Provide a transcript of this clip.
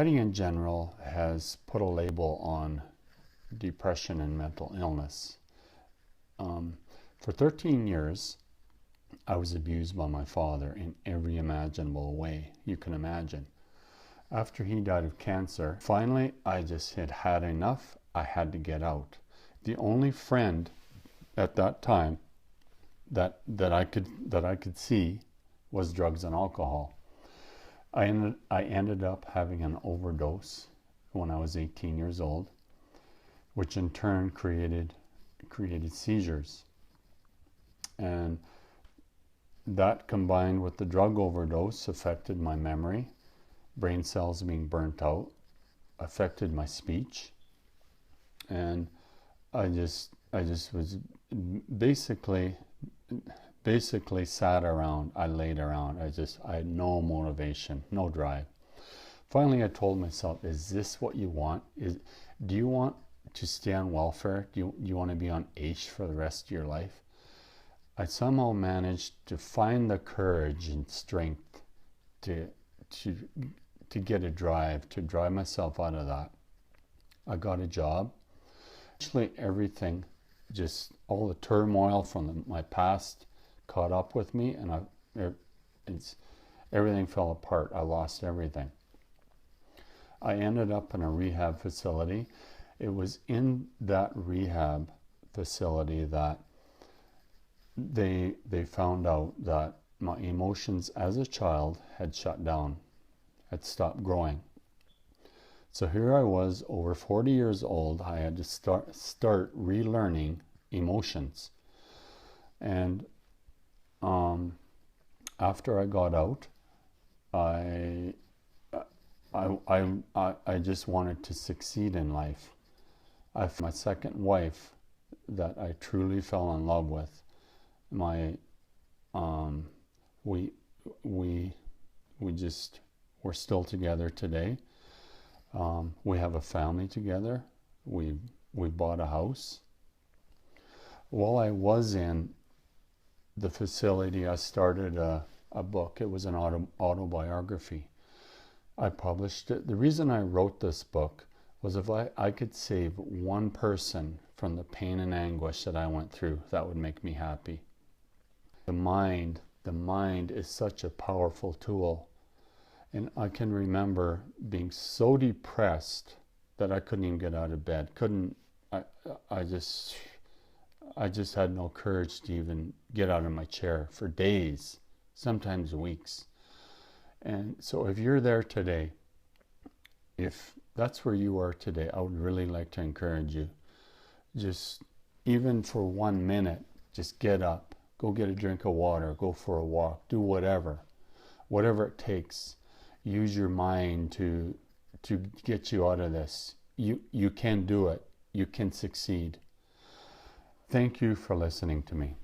Society in general has put a label on depression and mental illness. For 13 years, I was abused by my father in every imaginable way you can imagine. After he died of cancer, finally I just had enough. I had to get out. The only friend at that time that I could see was drugs and alcohol. I ended up having an overdose when I was 18 years old, which in turn created seizures. And that, combined with the drug overdose, affected my memory, brain cells being burnt out, affected my speech, and I just was basically sat around. I laid around. I had no motivation, no drive. Finally, I told myself, is this what you want? Do you want to stay on welfare? Do you want to be on H for the rest of your life? I somehow managed to find the courage and strength to get a drive, to drive myself out of that. I got a job. Actually, everything, just all the turmoil from my past caught up with me, and everything fell apart. I lost everything. I ended up in a rehab facility. It was in that rehab facility that they found out that my emotions as a child had shut down, had stopped growing. So here I was, over 40 years old. I had to start relearning emotions. And after I got out, I just wanted to succeed in life. My second wife that I truly fell in love with, we're still together today. We have a family together. We bought a house. While I was in the facility, I started a book. It was an autobiography. I published it. The reason I wrote this book was if I could save one person from the pain and anguish that I went through, that would make me happy. The mind is such a powerful tool. And I can remember being so depressed that I couldn't even get out of bed. I just had no courage to even get out of my chair for days, sometimes weeks. And so if you're there today, if that's where you are today, I would really like to encourage you. Just, even for 1 minute, just get up, go get a drink of water, go for a walk, do whatever it takes. Use your mind to get you out of this. You can do it. You can succeed. Thank you for listening to me.